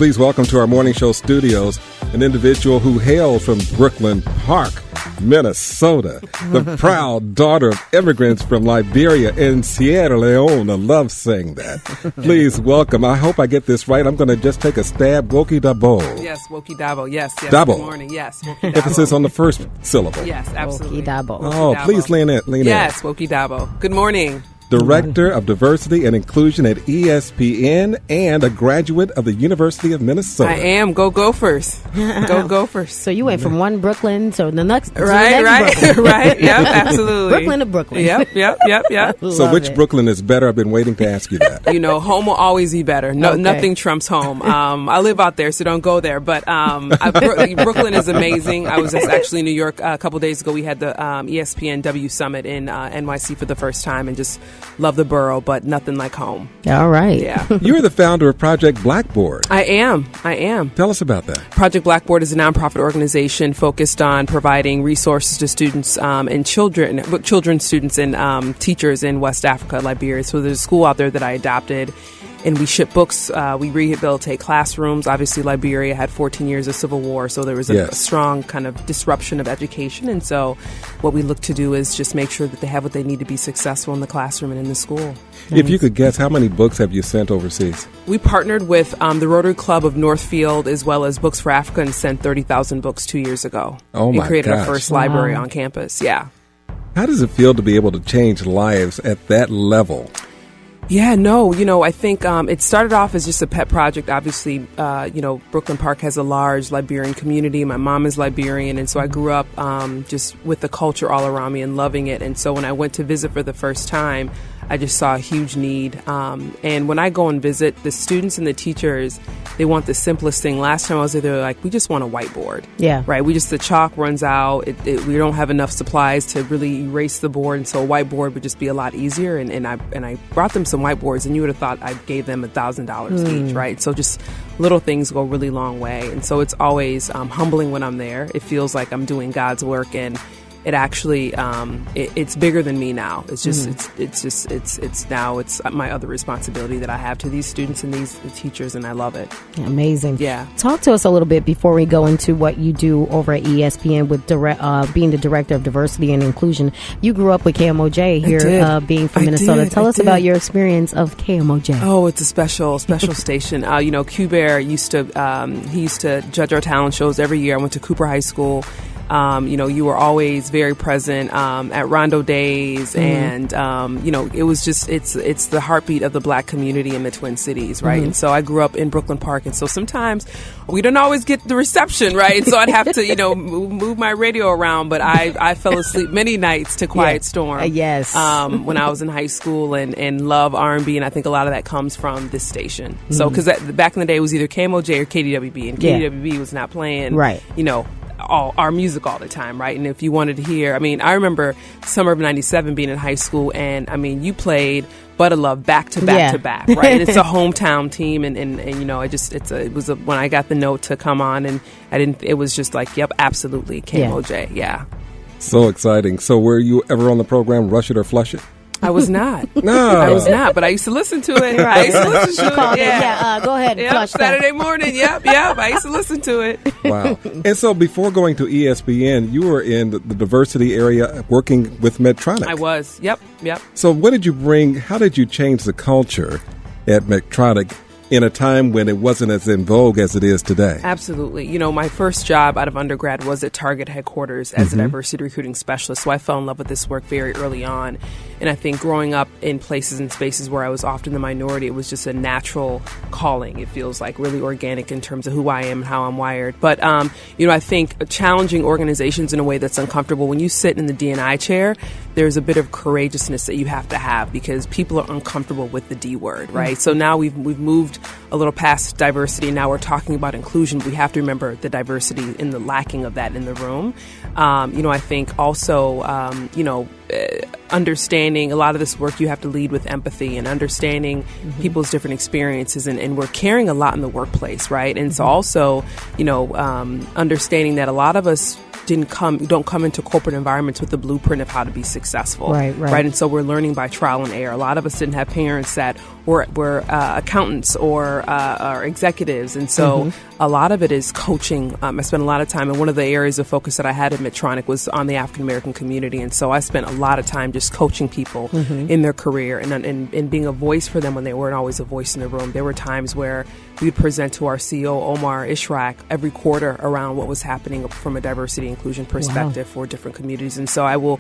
please welcome to our morning show studios an individual who hails from Brooklyn Park, Minnesota, the proud daughter of immigrants from Liberia and Sierra Leone. I love saying that. Please welcome, I hope I get this right, I'm going to just take a stab, Wokie Daboh. Yes, Wokie Daboh, yes. Daboh. Good morning, yes, Wokie Daboh. Emphasis on the first syllable. Yes, absolutely. Wokie Daboh. Oh, please lean in. Yes, Wokie Daboh. Good morning. Director of Diversity and Inclusion at ESPN and a graduate of the University of Minnesota. I am. Go Gophers. Go Gophers. So you went from one Brooklyn to the next. Right. Right. Yep, absolutely. Brooklyn to Brooklyn. Yep. So which Brooklyn is better? I've been waiting to ask you that. Home will always be better. No, Okay. Nothing trumps home. I live out there, so don't go there. But Brooklyn is amazing. I was just actually in New York a couple days ago. We had the ESPN W Summit in NYC for the first time, and just love the borough, but nothing like home. All right. Yeah. You're the founder of Project Blackboard. I am. Tell us about that. Project Blackboard is a nonprofit organization focused on providing resources to students and children, students, and teachers in West Africa, Liberia. So there's a school out there that I adopted, and we ship books. We rehabilitate classrooms. Obviously, Liberia had 14 years of civil war, so there was a strong kind of disruption of education. And so what we look to do is just make sure that they have what they need to be successful in the classroom and in the school. If you could guess, how many books have you sent overseas? We partnered with the Rotary Club of Northfield as well as Books for Africa and sent 30,000 books 2 years ago. Oh, my And created gosh. our first library on campus. Yeah. How does it feel to be able to change lives at that level? Yeah, no, I think it started off as just a pet project. Obviously, Brooklyn Park has a large Liberian community. My mom is Liberian, and so I grew up just with the culture all around me and loving it. And so when I went to visit for the first time, I just saw a huge need. And when I go and visit, the students and the teachers, they want the simplest thing. Last time I was there, they were like, we just want a whiteboard. Yeah. Right? The chalk runs out. We don't have enough supplies to really erase the board. And so a whiteboard would just be a lot easier. And I brought them some whiteboards, and you would have thought I gave them $1,000 each, right? So just little things go a really long way. And so it's always humbling when I'm there. It feels like I'm doing God's work, and it actually it's bigger than me now. It's just it's now it's my other responsibility that I have to these students and these teachers, and I love it. Amazing. Yeah. Talk to us a little bit before we go into what you do over at ESPN with being the director of diversity and inclusion. You grew up with KMOJ here, being from Minnesota. Tell us about your experience of KMOJ. Oh, it's a special station. Q Bear used to judge our talent shows every year. I went to Cooper High School. You were always very present at Rondo Days, and it was just it's the heartbeat of the Black community in the Twin Cities, right? And so I grew up in Brooklyn Park, and so sometimes we don't always get the reception, right? And so I'd have to move my radio around, but I fell asleep many nights to Quiet Storm. Yes. When I was in high school, and love R&B, and I think a lot of that comes from this station. So because back in the day it was either KMOJ or KDWB, and KDWB was not playing, right? All our music all the time, right? And if you wanted to hear, I remember summer of '97 being in high school, and you played Butter Love back to back to back, right? And it's a hometown team, and it was when I got the note to come on, and it was just like, yep, absolutely, KMOJ, yeah. So exciting. So were you ever on the program Rush It or Flush It? I was not. No. I was not, but I used to listen to it. I used to listen to it. Yeah, go ahead and flush Saturday morning. Yep. I used to listen to it. Wow. And so before going to ESPN, you were in the diversity area working with Medtronic. I was. Yep. So what did you bring? How did you change the culture at Medtronic in a time when it wasn't as in vogue as it is today? Absolutely. My first job out of undergrad was at Target headquarters as a diversity recruiting specialist. So I fell in love with this work very early on. And I think growing up in places and spaces where I was often the minority, it was just a natural calling. It feels like really organic in terms of who I am and how I'm wired. But, I think challenging organizations in a way that's uncomfortable. When you sit in the D&I chair, there's a bit of courageousness that you have to have because people are uncomfortable with the D word, right? So now we've moved a little past diversity. Now we're talking about inclusion. We have to remember the diversity and the lacking of that in the room. I think also, understanding a lot of this work, you have to lead with empathy and understanding people's different experiences, and we're caring a lot in the workplace, right? And so also, understanding that a lot of us don't come into corporate environments with the blueprint of how to be successful, right? And so we're learning by trial and error. A lot of us didn't have parents that were accountants or executives, and so a lot of it is coaching. I spent a lot of time, and one of the areas of focus that I had at Medtronic was on the African American community, and so I spent a lot of time just coaching people in their career and being a voice for them when they weren't always a voice in the room. There were times where we'd present to our CEO, Omar Ishrak, every quarter around what was happening from a diversity inclusion perspective for different communities. And so I will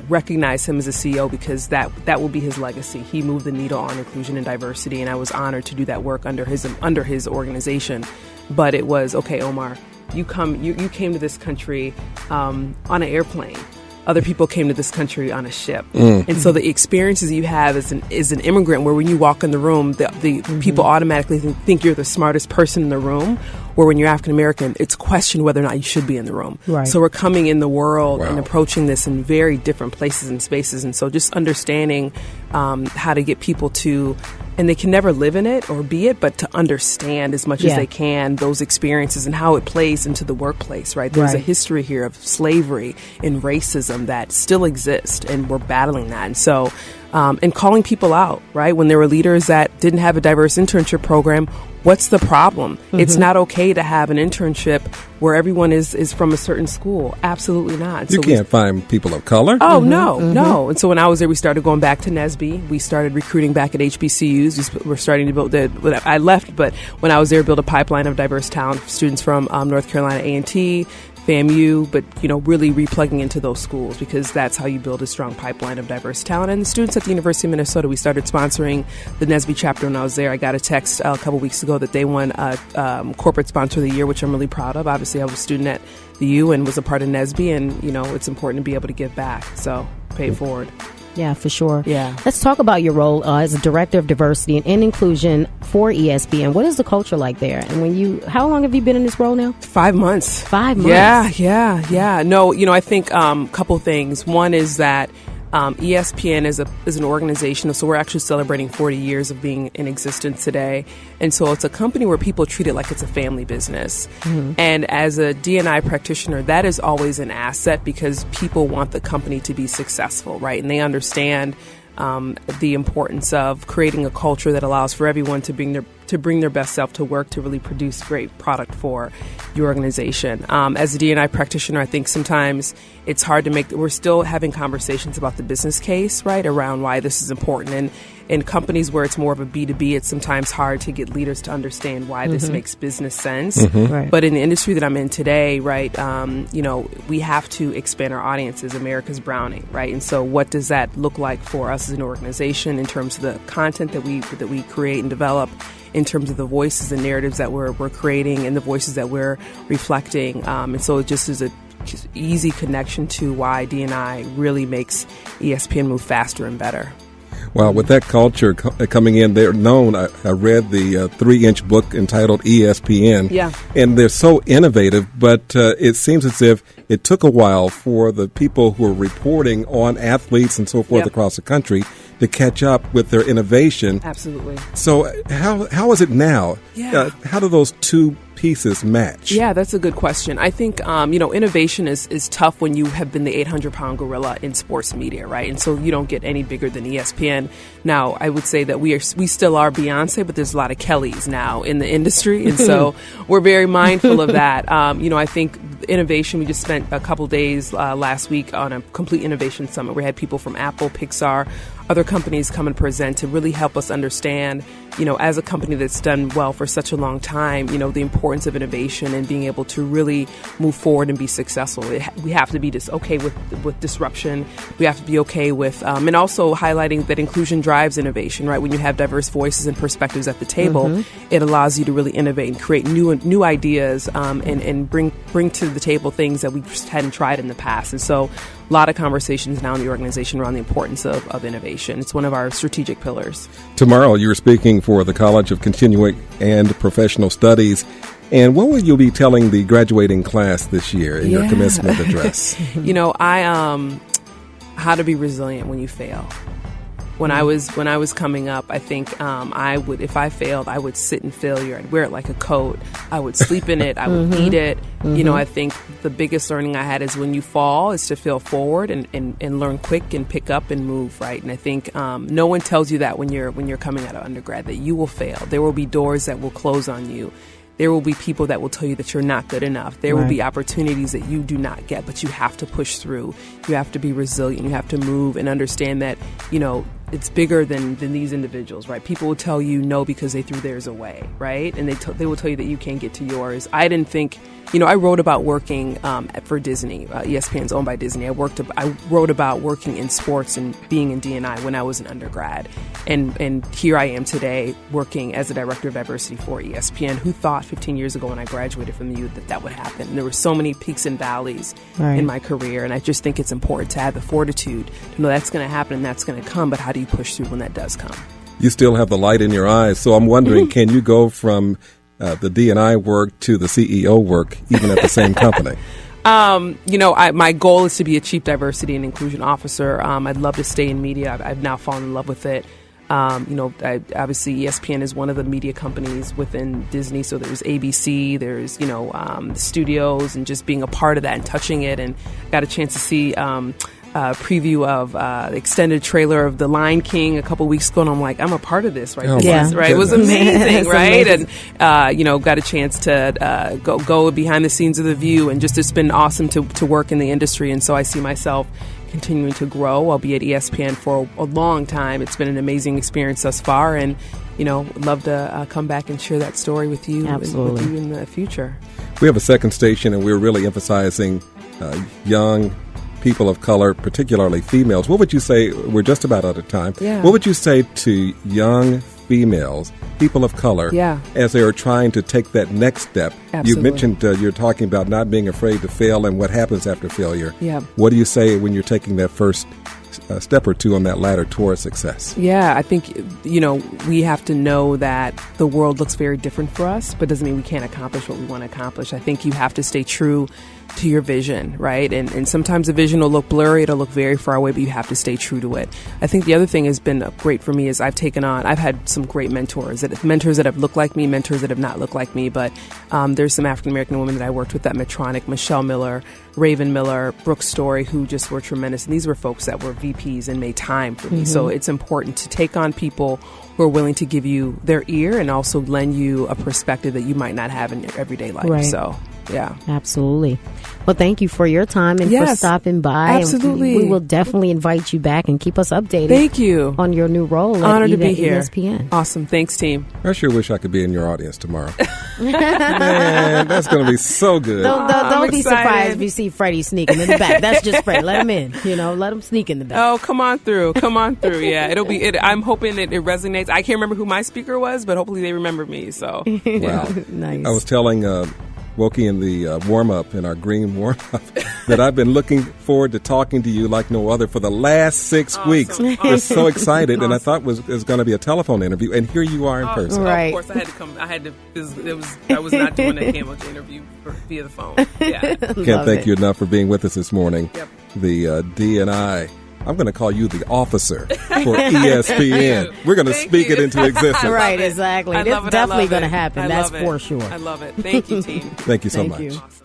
recognize him as a CEO because that will be his legacy. He moved the needle on inclusion and diversity, and I was honored to do that work under his organization. But it was, okay, Omar, you came to this country on an airplane. Other people came to this country on a ship. And so the experiences you have as an immigrant, where when you walk in the room, the people automatically think you're the smartest person in the room, or when you're African American, it's questioned whether or not you should be in the room. Right. So we're coming in the world and approaching this in very different places and spaces. And so just understanding how to get people to, and they can never live in it or be it, but to understand as much as they can those experiences and how it plays into the workplace, right? There's a history here of slavery and racism that still exists, and we're battling that. And so, and calling people out, right? When there were leaders that didn't have a diverse internship program, what's the problem? It's not okay to have an internship where everyone is from a certain school. Absolutely not. You can't find people of color. Oh, no. And so when I was there, we started going back to NSBE. We started recruiting back at HBCUs. We're starting to build I left, but when I was there, build a pipeline of diverse talent, students from North Carolina A&T, FAMU, but really replugging into those schools, because that's how you build a strong pipeline of diverse talent. And the students at the University of Minnesota, we started sponsoring the NSBE chapter when I was there. I got a text a couple weeks ago that they won Corporate Sponsor of the Year, which I'm really proud of. Obviously, I was a student at the U and was a part of NSBE, and it's important to be able to give back. So pay it forward. Yeah, for sure. Yeah. Let's talk about your role as a director of diversity and inclusion for ESPN. What is the culture like there? And how long have you been in this role now? 5 months. 5 months. Yeah. No, I think couple things. One is that ESPN is an organization, so we're actually celebrating 40 years of being in existence today. And so it's a company where people treat it like it's a family business. And as a D&I practitioner, that is always an asset, because people want the company to be successful, right? And they understand the importance of creating a culture that allows for everyone to bring their best self to work, to really produce great product for your organization. As a D&I practitioner, I think sometimes it's hard to we're still having conversations about the business case, right, around why this is important. And in companies where it's more of a B2B, it's sometimes hard to get leaders to understand why this makes business sense. Right. But in the industry that I'm in today, right, we have to expand our audiences. America's Browning, right? And so what does that look like for us as an organization in terms of the content that we create and develop, in terms of the voices and narratives that we're creating and the voices that we're reflecting. And so it just is a easy connection to why D&I really makes ESPN move faster and better. Well, with that culture coming in, they're known. I read the 3-inch book entitled ESPN. Yeah. And they're so innovative, but it seems as if it took a while for the people who are reporting on athletes and so forth across the country to catch up with their innovation. Absolutely. So how is it now? Yeah. How do those two pieces match? Yeah, that's a good question. I think, innovation is tough when you have been the 800-pound gorilla in sports media, right? And so you don't get any bigger than ESPN. Now, I would say that we still are Beyonce, but there's a lot of Kellys now in the industry. And so we're very mindful of that. I think innovation, we just spent a couple days last week on a complete innovation summit. We had people from Apple, Pixar, other companies come and present to really help us understand, as a company that's done well for such a long time, the importance of innovation and being able to really move forward and be successful. We have to be okay with disruption. We have to be okay with, and also highlighting that inclusion drives innovation, right? When you have diverse voices and perspectives at the table, it allows you to really innovate and create new ideas, and bring to the table things that we just hadn't tried in the past. And so a lot of conversations now in the organization around the importance of innovation. It's one of our strategic pillars. Tomorrow, you're speaking for the College of Continuing and Professional Studies. And what will you be telling the graduating class this year in your commencement address? how to be resilient when you fail. When I was coming up, I think I would, if I failed, I would sit in failure. I'd wear it like a coat. I would sleep in it. I would eat it. You know, I think the biggest learning I had is when you fall is to fail forward and learn quick and pick up and move, right? And I think no one tells you that when you're coming out of undergrad, that you will fail. There will be doors that will close on you. There will be people that will tell you that you're not good enough. There will be opportunities that you do not get, but you have to push through. You have to be resilient. You have to move and understand that, you know, it's bigger than these individuals, right? People will tell you no because they threw theirs away, right? And they will tell you that you can't get to yours. I didn't think, you know, I wrote about working for Disney. ESPN's owned by Disney. I wrote about working in sports and being in D&I when I was an undergrad. And here I am today working as a director of diversity for ESPN. Who thought 15 years ago when I graduated from the U that would happen? And there were so many peaks and valleys in my career. And I just think it's important to have the fortitude to know that's going to happen and that's going to come. But how do you push through when that does come? You still have the light in your eyes. So I'm wondering, can you go from the D&I work to the CEO work even at the same company? You know, my goal is to be a chief diversity and inclusion officer. I'd love to stay in media. I've now fallen in love with it. You know, obviously ESPN is one of the media companies within Disney. So there's ABC, there's, you know, the studios, and just being a part of that and touching it, and got a chance to see preview of the extended trailer of The Lion King a couple weeks ago, and I'm like, I'm a part of this, right? Oh, right? It was amazing, right? Amazing. And you know, got a chance to go behind the scenes of The View, and just it's been awesome to work in the industry. And so I see myself continuing to grow. I'll be at ESPN for a long time. It's been an amazing experience thus far, and you know, love to come back and share that story with you, Absolutely. with you in the future. We have a second station, and we're really emphasizing young people of color, particularly females. What would you say, we're just about out of time, what would you say to young females, people of color, as they are trying to take that next step? Absolutely. You mentioned you're talking about not being afraid to fail and what happens after failure. Yeah. What do you say when you're taking that first step or two on that ladder towards success? Yeah, I think, you know, we have to know that the world looks very different for us, but doesn't mean we can't accomplish what we want to accomplish. I think you have to stay true to your vision, right? And sometimes the vision will look blurry, it'll look very far away, but you have to stay true to it. I think the other thing has been great for me is I've had some great mentors that have looked like me, mentors that have not looked like me, but there's some African-American women that I worked with at Medtronic, Michelle Miller, Raven Miller, Brooke Story, who just were tremendous. And these were folks that were VPs and made time for me. So it's important to take on people who are willing to give you their ear and also lend you a perspective that you might not have in your everyday life. Right. So, yeah. Absolutely. Well, thank you for your time and for stopping by. Absolutely. We will definitely invite you back and keep us updated. Thank you. On your new role. Honored to be here. ESPN. Awesome. Thanks, team. I sure wish I could be in your audience tomorrow. Man, that's going to be so good. Don't be surprised if you see Freddie sneaking in the back. That's just Freddie. Let him in. You know, let him sneak in the back. Oh, come on through. Come on through. Yeah, it'll be. I'm hoping it resonates. I can't remember who my speaker was, but hopefully they remember me. So, wow. Nice. I was telling Wokie in the warm-up, in our green warm-up, that I've been looking forward to talking to you like no other for the last 6 weeks. We're so excited, and I thought it was going to be a telephone interview, and here you are in person. Right. Of course, I had to come. I was not doing a KMOJ interview via the phone. Yeah. Can't thank you enough for being with us this morning. Yep. The D&I. I'm going to call you the officer for ESPN. We're going to speak it into existence. Right, exactly. It's definitely going to happen. That's for sure. I love it. Thank you, team. Thank you so much. You. Awesome.